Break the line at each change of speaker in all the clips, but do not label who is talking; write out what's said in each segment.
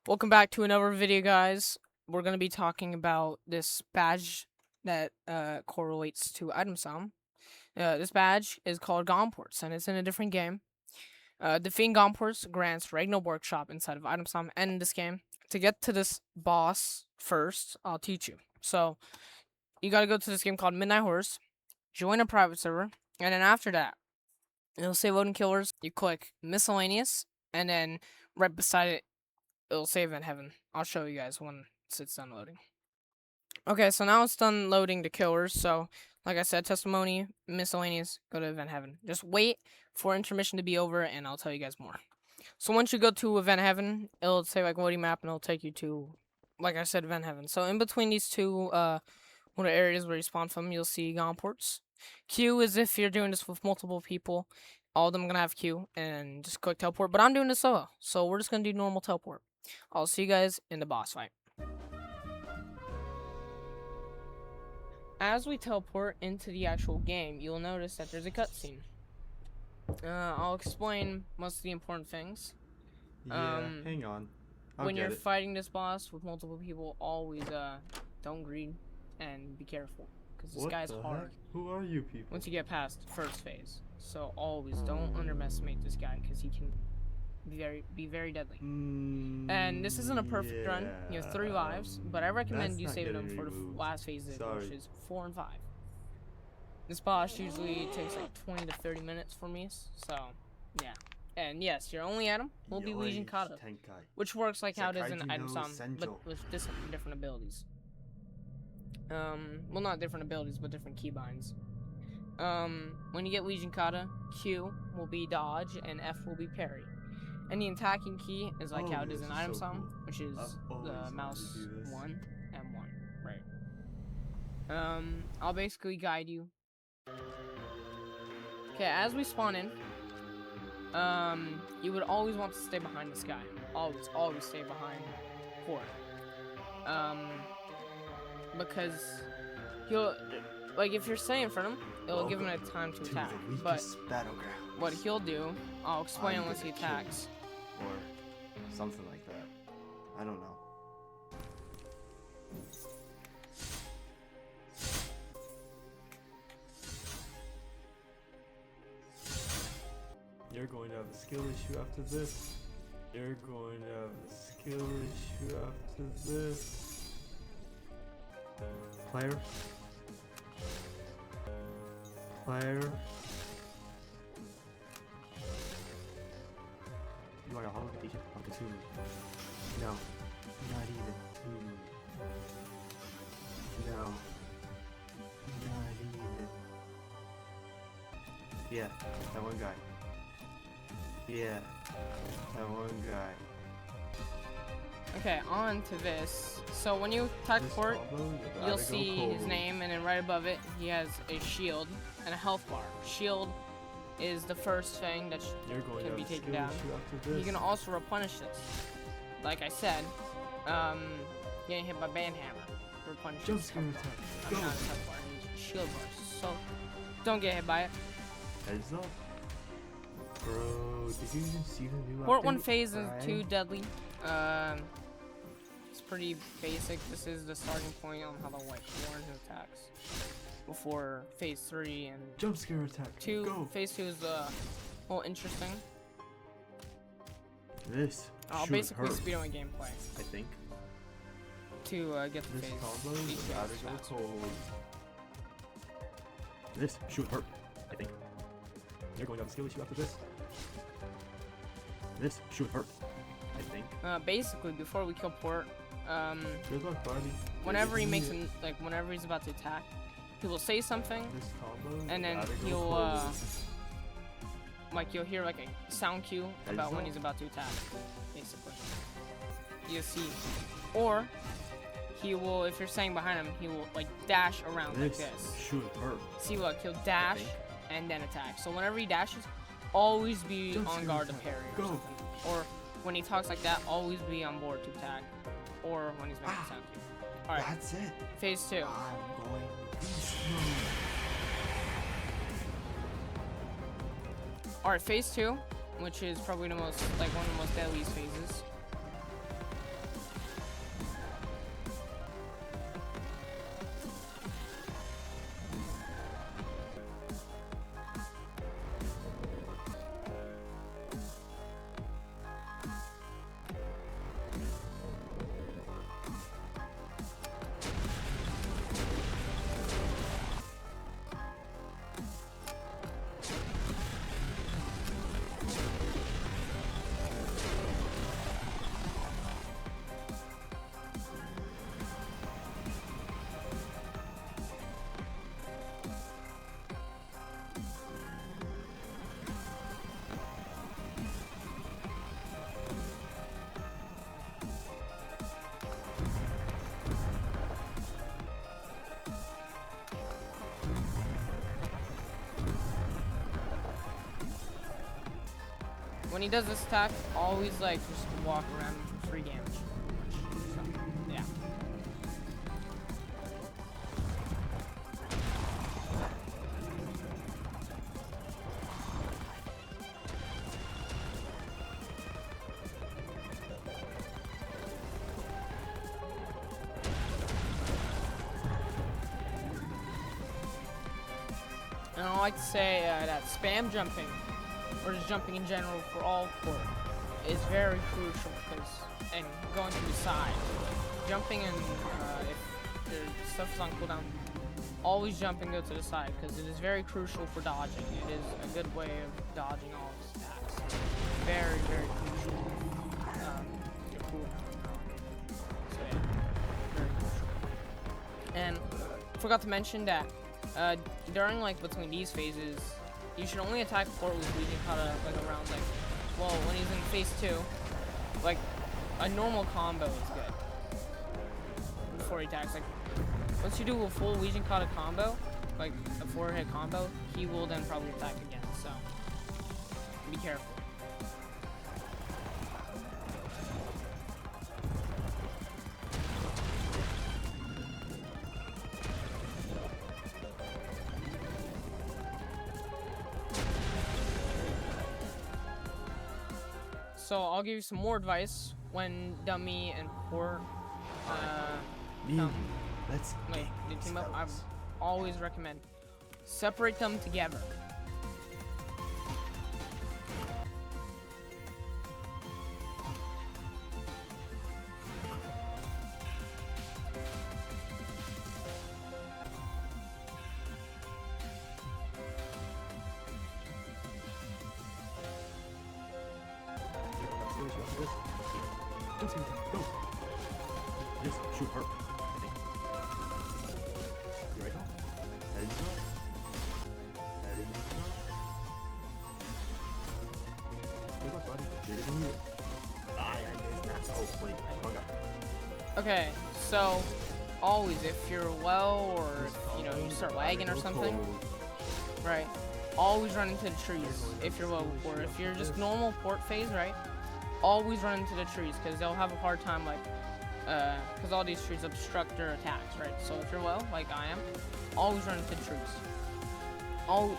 Welcome back to another video, guys. We're going to be talking about this badge that correlates to item sum. This badge is called Gomports, and it's in a different game. Defeating Gomports grants Ragnar Workshop inside of item sum, and in this game, to get to this boss first, I'll teach you. So, you got to go to this game called Midnight Horse, join a private server, and then after that, it'll say Loading Killers. You click Miscellaneous, and then right beside it, it'll say Event Heaven. I'll show you guys when it's done loading. Okay, so now it's done loading the killers. So, like I said, testimony, miscellaneous, go to Event Heaven. Just wait for intermission to be over, and I'll tell you guys more. So once you go to Event Heaven, it'll say like loading map, and it'll take you to, like I said, Event Heaven. So in between these two areas where you spawn from, you'll see Gomports. Q is if you're doing this with multiple people. All of them are gonna have Q, and just click teleport. But I'm doing this solo, so we're just gonna do normal teleport. I'll see you guys in the boss fight. As we teleport into the actual game, you'll notice that there's a cutscene. I'll explain most of the important things.
Hang on.
When you're fighting this boss with multiple people, always don't greed and be careful, because this guy's hard.
Heck? Who are you people?
Once you get past first phase, so always don't underestimate this guy, because he can be very deadly. And this isn't a perfect run. You have 3 lives, but I recommend you saving them for the last phase, which is 4 and 5. This boss usually takes like 20 to 30 minutes for me, so yeah. And yes, your only item will be Legion Kata, which works like how it is in item sum, but with different abilities. Well, not different abilities, but different keybinds. When you get Legion Kata, Q will be dodge and F will be parry. And the attacking key is like how it is in item sum, which is the mouse 1 and 1, right? I'll basically guide you. Okay, as we spawn in, you would always want to stay behind this guy. Always stay behind Horde. Because he'll, like, if you're staying in front of him, it'll give him a time to attack. But what he'll do, I'll explain once he attacks.
Or something like that. I don't know. You're going to have a skill issue after this. You're going to have a skill issue after this. Player. You are a hollow imitation of the tomb. No, not even. No, not even. Yeah, that one guy. Yeah, that one guy.
Okay, on to this. So when you teleport, you'll see his name, and then right above it, he has a shield and a health bar. Shield is the first thing that can be taken down. You can also replenish this. Like I said, getting hit by band hammer replenishes. Not a health bar, it's shield bars. So don't get hit by it.
Heads up. Bro, did you even see the new
Port 1 phase is too deadly. It's pretty basic. This is the starting point on how the White Warren attacks. Before phase 3 and
jump scare attack.
Phase 2 is well, interesting.
This
I'll basically speed on gameplay.
I think.
To get the phase.
This should hurt. I think. You're going to have a skill issue after this. This should hurt. I think.
Basically, before we kill Port,
good luck, Barbie.
whenever he makes whenever he's about to attack, he will say something, and then he'll you'll hear like a sound cue about when he's about to attack, basically. You see, or he will, if you're staying behind him, he will like dash around like this.
Should hurt.
See, look, he'll dash and then attack. So whenever he dashes, always be on guard to parry or something. Or when he talks like that, always be on board to attack. Or when he's making a sound cue. Alright.
That's it.
Phase 2.
I'm going
Alright, phase 2, which is probably the most, one of the most deadliest phases. when he does this attack, always like just walk around for free damage. So, yeah. And I like to say that spam jumping, or just jumping in general for all port, is very crucial because, and going to the side, jumping and if your stuff is on cooldown, always jump and go to the side because it is very crucial for dodging. It is a good way of dodging all of his attacks. Very, very crucial. Your cooldown. So yeah, very crucial. And forgot to mention that during like between these phases, you should only attack port with Legion Kata like around like, well, when he's in phase 2, like a normal combo is good before he attacks. Like once you do a full Legion Kata combo, like a 4-hit combo, he will then probably attack again. So be careful. So I'll give you some more advice when Dummy and Port come.
Let's
Wait, they team up. I always recommend separate them together.
Go. Just shoot her. Here I go. Heading south. Heading south. Good luck, buddy. Bigger than you. I guess that's hopefully. Ranga.
Okay, so always if you're low or if, you know, you start lagging or something, right? Always run into the trees if you're low, or if you're just normal port phase, right? Always run into the trees because they'll have a hard time, like, because all these trees obstruct their attacks, right? So if you're low, like I am, always run into the trees.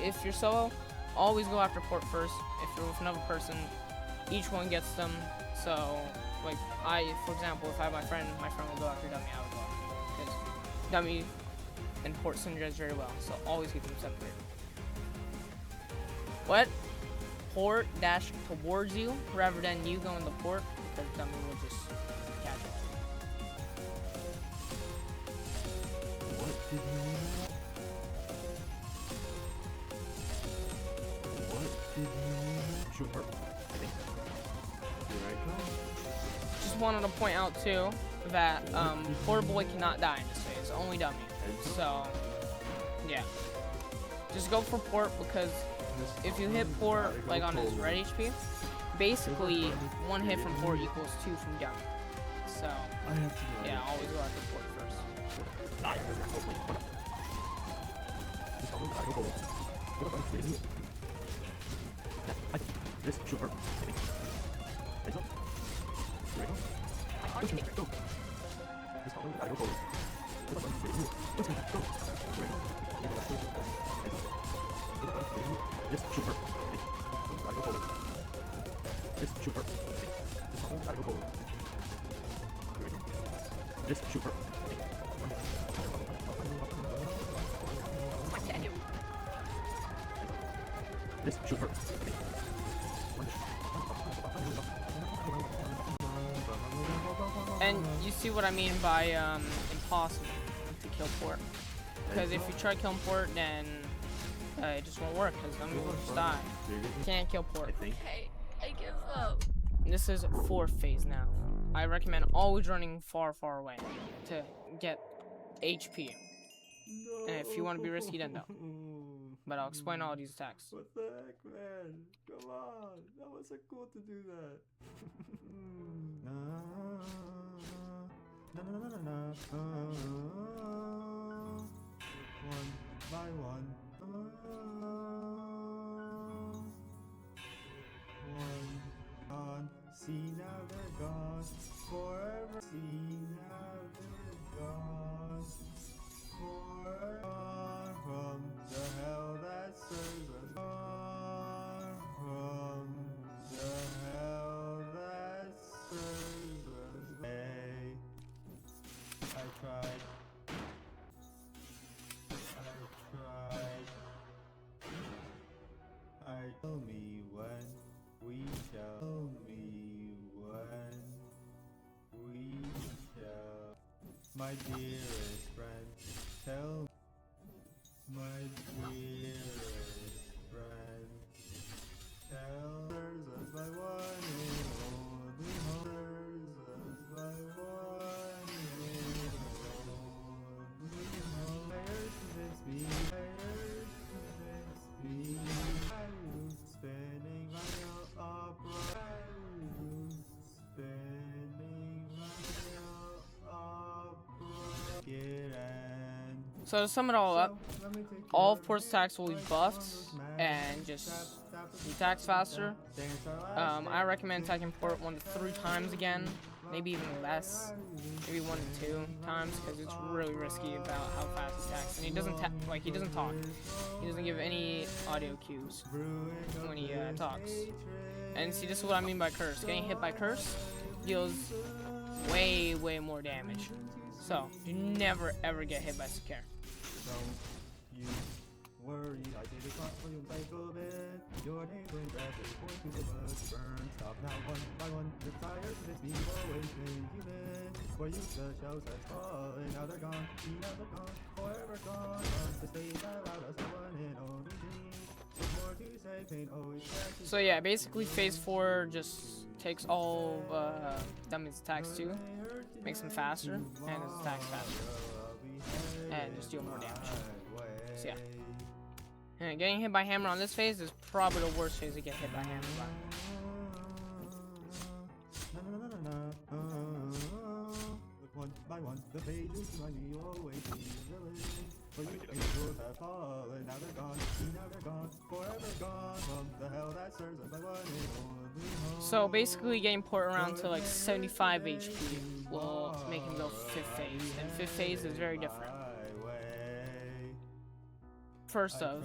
If you're solo, always go after port first. If you're with another person, each one gets them. So, like, for example, if I have my friend will go after Dummy, I would go after because Dummy and port synergize very well. So always keep them separated. What? Port dash towards you rather than you going to port because Dummy will just catch it.
What did you mean? What did you mean? Shoot her. I think. Here I go.
Just wanted to point out too that Port Boy cannot die in this phase, only Dummy. So yeah, just go for port because if you hit port like on his red HP, basically one hit from port equals 2 from Dummy. So yeah, always go after port first.
Let's shoot her. Heads up. Here I go. Go. Let's go. Go. Let's shoot her. Let's shoot her. Let's shoot her. Let's shoot her.
And you see what I mean by impossible to kill port. Because if you try killing port, then it just won't work because Dummy will just die. You can't kill port.
Hey, I give up.
This is 4th phase now. I recommend always running far, far away to get HP.
No.
And if you want to be risky, then no. But I'll explain all these attacks.
What the heck, man? Come on. That was so cool to do that. One by one. One From the hell that serves us. From the hell that serves us. Hey, I tried. I tell me when we shall me when we shall. My dearest friend, tell my dearest friend, tell us by one and only home. Us by one and only home. Tired convince me, tired convince me. I was spinning my opera. I was spinning my opera. Get and
So to sum it all up, all of Port's attacks will be buffed and just he attacks faster. I recommend attacking Port 1 to 3 times again, maybe even less, maybe 1 to 2 times, because it's really risky about how fast he attacks. And he doesn't he doesn't talk. He doesn't give any audio cues when he talks. And see, this is what I mean by curse. Getting hit by curse deals way more damage. So do never ever get hit by Secure.
Don't you worry, I did it for you, like a bit. Your neighboring breath is going to the bugs burn. Stop now, one by one. You're tired of this people wasting human. Where you the shells that's falling, now they're gone. Now they're gone, forever gone. The stage allowed us one and only dream. There's more to say, pain always catches.
So yeah, basically phase 4 just takes all of Dummy's attacks too, makes him faster, and his attacks faster, and just deal more damage. So yeah. And getting hit by hammer on this phase is probably the worst phase to get hit by hammer by.
One by one, the pages behind me always be villain. But you angels have fallen, now they're gone, now they're gone, forever gone. From the hell that serves us by one and only home.
So basically getting Port around to like 75 HP will make him go 5th phase, and 5th phase is very different. First of,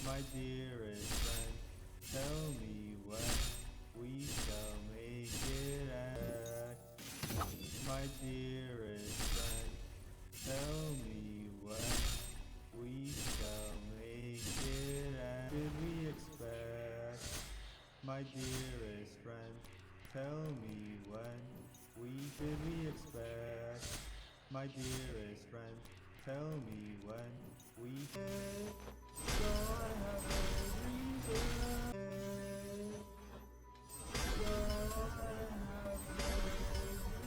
my dearest friend, tell me when we shall make it act. My dearest friend, tell me when we shall make it act. Did we expect? My dearest friend, tell me when should we expect? My dearest friend, tell me when we should. So I have a reason. So I have a reason.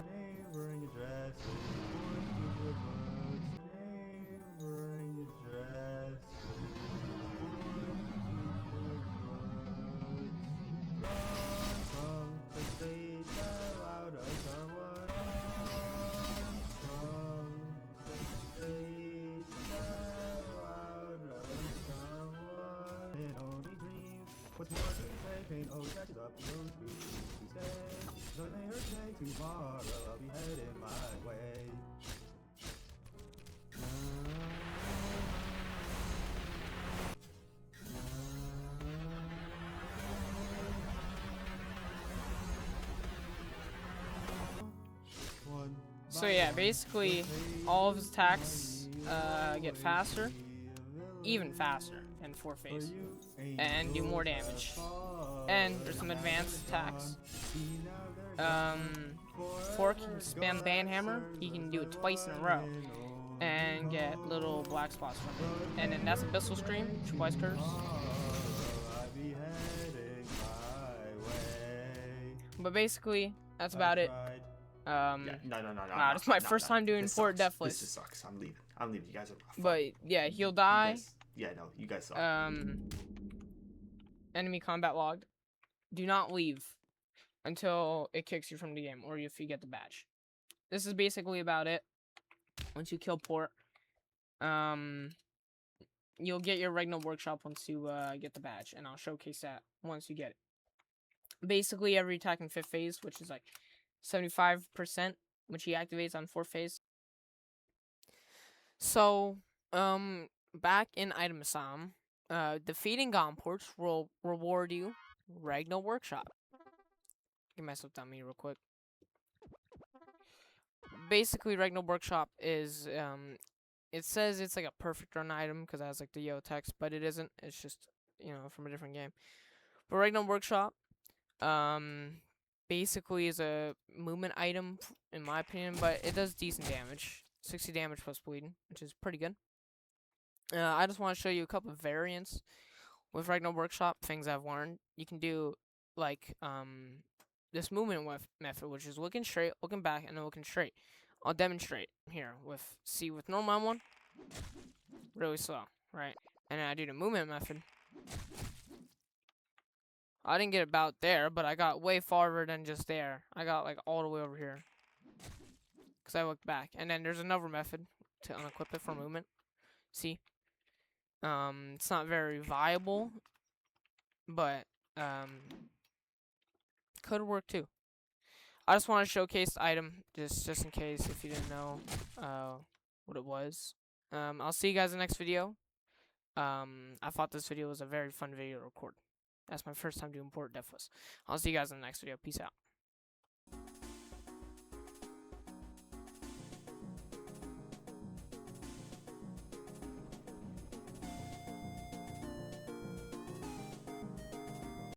Neighboring addresses, going to the books. Neighboring addresses, going to the books. From the stage allowed us someone. From the stage allowed us someone. An only dream. What's more to say? Pain always catches up. Those who say. Though they hurt today, tomorrow I'll be heading my way.
so yeah, basically all of his attacks get faster, even faster in 4th phase, and do more damage. And there's some advanced attacks. 4 can spam Band Hammer, he can do it twice in a row and get little black spots from it. And then that's Abyssal Stream, twice curse. But basically, that's about it.
Yeah, no.
Wow, this is my first time doing Port Deathless.
This just sucks. I'm leaving. You guys are rough.
But yeah, he'll die.
You guys suck.
Enemy combat logged. Do not leave until it kicks you from the game, or if you get the badge. This is basically about it. Once you kill Port, you'll get your Regnal Workshop once you get the badge, and I'll showcase that once you get it. Basically, every attack in 5th phase, which is like 75%, which he activates on 4th phase. So, back in Item Asylum, defeating Gonports will reward you Regnal Workshop. Get myself down me real quick. Basically, Regnal Workshop is, it says it's like a perfect run item because it has like the yellow text, but it isn't. It's just, from a different game. But Regnal Workshop, basically is a movement item, in my opinion, but it does decent damage. 60 damage plus bleeding, which is pretty good. I just want to show you a couple of variants with Regnal Workshop, things I've learned. You can do, like, this movement method, which is looking straight, looking back, and then looking straight. I'll demonstrate here with normal one, really slow, right? And then I do the movement method. I didn't get about there, but I got way farther than just there. I got like all the way over here. Because I looked back. And then there's another method to unequip it for movement. See? It's not very viable. But, could work too. I just want to showcase the item, just in case if you didn't know what it was. I'll see you guys in the next video. I thought this video was a very fun video to record. That's my first time doing Port Defless. I'll see you guys in the next video. Peace out.